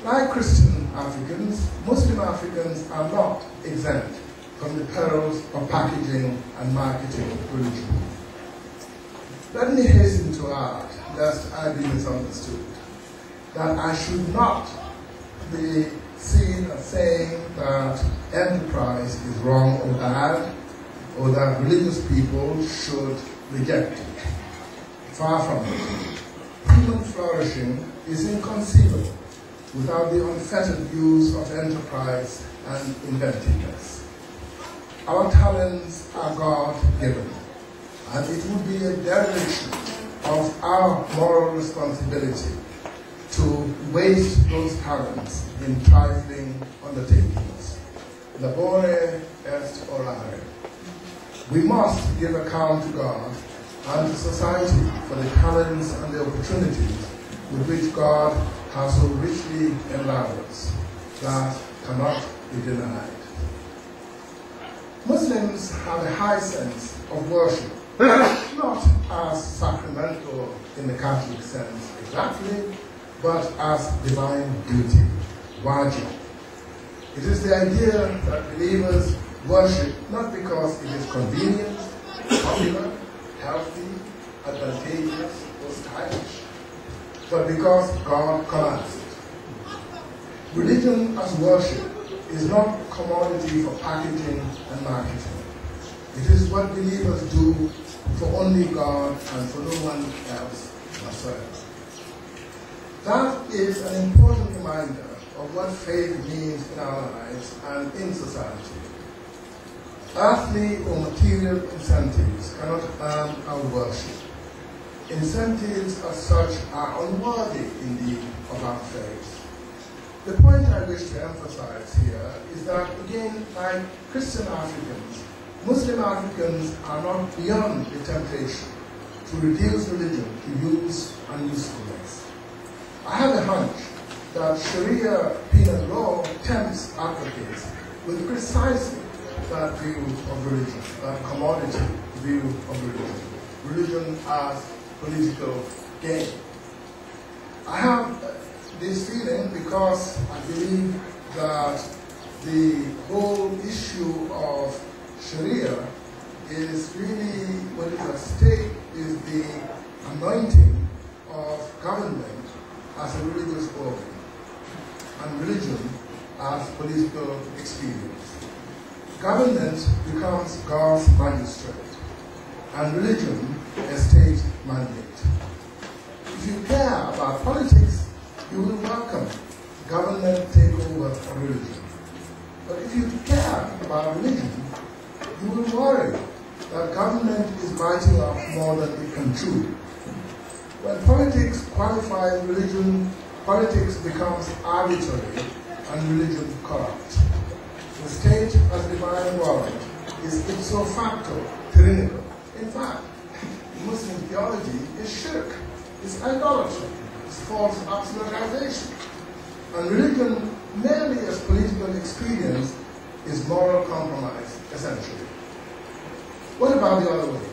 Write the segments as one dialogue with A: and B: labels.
A: Like Christian Africans, Muslim Africans are not exempt from the perils of packaging and marketing religion. Let me hasten to add, lest I be misunderstood, that I should not be seen as saying that enterprise is wrong or bad, or that religious people should reject it. Far from it. Human flourishing is inconceivable without the unfettered use of enterprise and inventiveness. Our talents are God-given, and it would be a dereliction of our moral responsibility to waste those talents in trifling undertakings. Labore est orare. We must give account to God and to society for the talents and the opportunities with which God has so richly endowed us that cannot be denied. Muslims have a high sense of worship, not as sacramental in the Catholic sense exactly, but as divine duty, wajib. It is the idea that believers worship not because it is convenient, popular, healthy, advantageous, or stylish, but because God commands it. Religion as worship is not a commodity for packaging and marketing. It is what believers do for only God and for no one else whatsoever. That is an important reminder of what faith means in our lives and in society. Earthly or material incentives cannot earn our worship. Incentives as such are unworthy indeed of our faith. The point I wish to emphasize here is that, again, like Christian Africans, Muslim Africans are not beyond the temptation to reduce religion to use and usefulness. I have a hunch that Sharia penal law tempts advocates with precisely that view of religion, that commodity view of religion as political gain. I have this feeling because I believe that the whole issue of Sharia is really what is at stake is the anointing of government as a religious organ and religion as political experience. Government becomes God's magistrate and religion a state mandate. If you care about politics, you will welcome government takeover of religion. But if you care about religion, you will worry that government is biting off more than it can chew. When politics qualifies religion, politics becomes arbitrary and religion corrupt. The state as divine warrant is ipso facto tyrannical. In fact, Muslim theology is shirk, is idolatry, is false absolutization. And religion, merely as political experience, is moral compromise, essentially. What about the other way?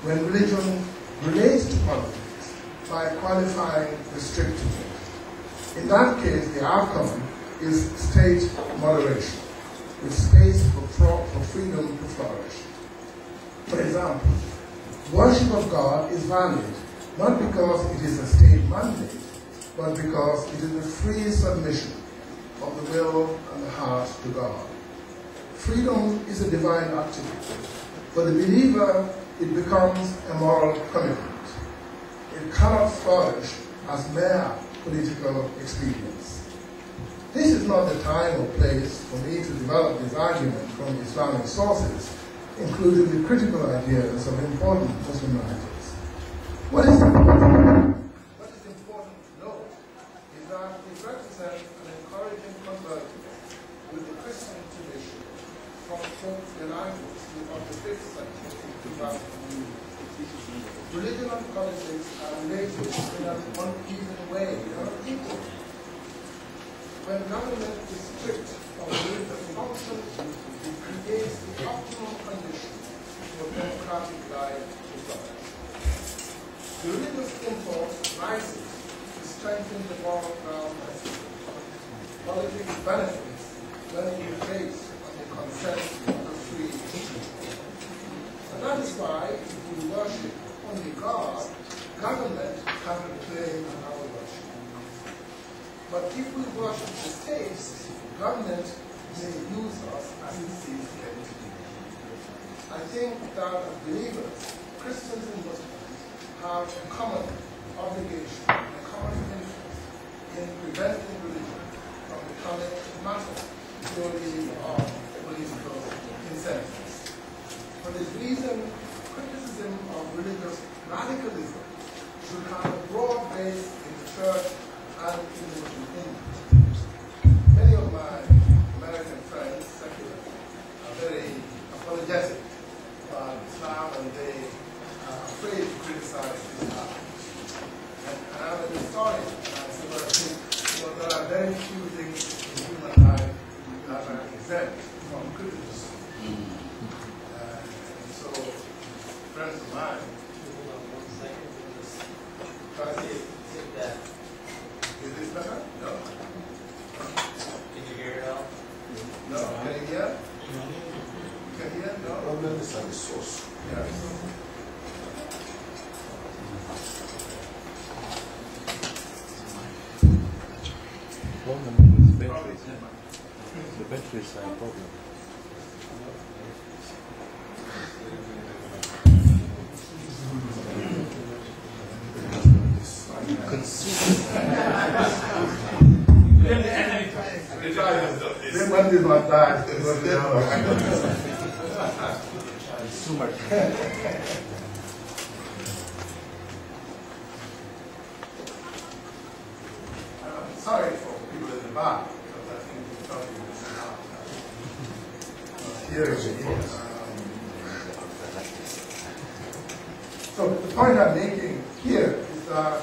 A: When religion relates to politics by qualifying restrictively. In that case, the outcome is state moderation, with space for freedom to flourish. For example, worship of God is valid not because it is a state mandate, but because it is a free submission of the will and the heart to God. Freedom is a divine attribute. For the believer, it becomes a moral commitment. It cannot flourish as mere political experience. This is not the time or place for me to develop this argument from Islamic sources, including the critical ideas of important Muslim writers. What is important to note is that it represents an encouraging convergence with the Christian tradition from the language of the 5th century to 2000. Religion and politics are related in an uneven way, they are equal. When government is strict on religious functions, it creates the optimal conditions for democratic life to flourish. The religious impulse rises to strengthen the moral ground of politics benefits when it is based on the consent of the free people. And that is why if we worship only God, government cannot claim on our worship. But if we worship the state, government may use us as it sees fit to do. I think that as believers, Christians and Muslims, have a common obligation, a common interest in preventing religion from becoming a matter purely of political incentives. For this reason, criticism of religious radicalism should have a broad base in the church and in the Muslim community. Many of my American friends, secular, are very apologetic about Islam, and they are afraid to criticize Islam. And I'm a historian, and so I think there are very few things in human life that are exempt from criticism. And so, friends of mine,
B: Hold on 1 second.
A: try to see,
B: Take that.
A: is this better? No.
B: Can you hear it all?
A: No. Can you hear? Can you hear? No.
C: Problem is at the source.
A: Yes.
C: Problem with the batteries. The batteries are a problem.
A: They want this one back. It was the other.
C: It's too much.
A: Sorry for people in the back, because I think we thought you were here is it. So the point I'm making here is that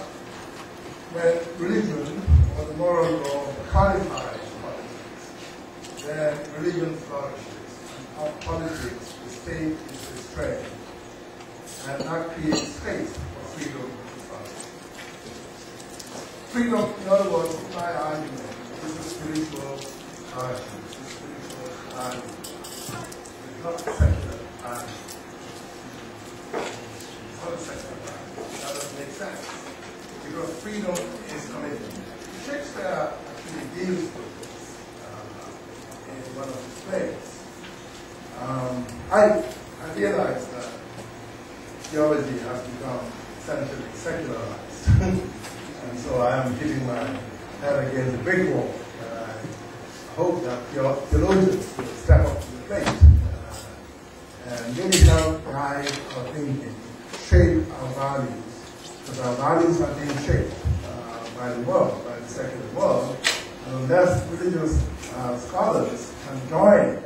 A: when religion or the moral law codifies politics, then religion flourishes, and politics, the state is restrained, and that creates space for freedom to flourish. Freedom, in other words, my argument, is a spiritual argument, it's a spiritual argument. It's not a secular argument. It's not a secular argument. That doesn't make sense. Because freedom is commitment. Shakespeare actually deals with this in one of his plays. I realize that theology has become essentially secularized. And so I am hitting my head against the brick wall. I hope that theologians will step up to the plate and really help guide our thinking, shape our values, because our values are being shaped by the world, by the secular world. And unless religious scholars can join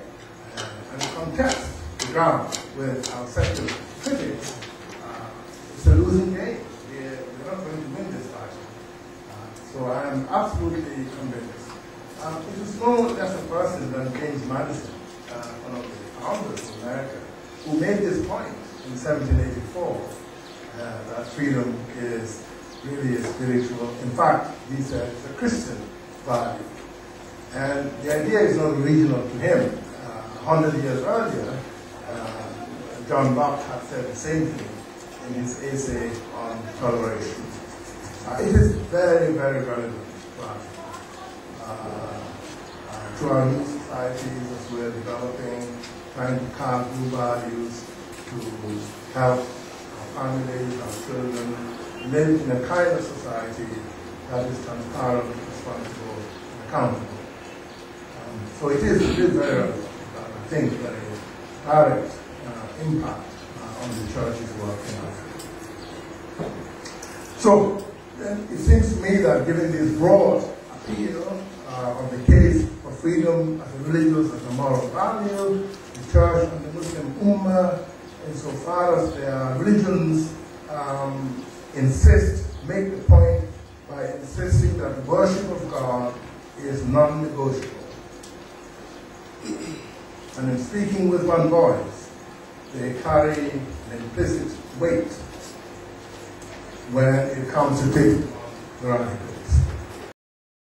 A: and contest the ground with our secular critics, it's a losing game. We're not going to win this fight. So I am absolutely convinced. It is no less a person than James Madison, one of the founders of America, who made this point in 1784, that freedom is really a spiritual, in fact, he said it's a Christian value. And the idea is not original to him. 100 years earlier, John Locke had said the same thing in his essay on toleration. It is very, very relevant to our new societies as we're developing, trying to carve new values to help our families, our children, live in a kind of society that is transparent, responsible, and accountable. So it is very relevant. I think very direct impact on the church's work in Africa. So then it seems to me that given this broad appeal of the case for freedom as a religious, as a moral value, the church and the Muslim Ummah, insofar as their religions make the point by insisting that worship of God is non-negotiable. And in speaking with one voice, they carry an implicit weight when it comes to taking the radical.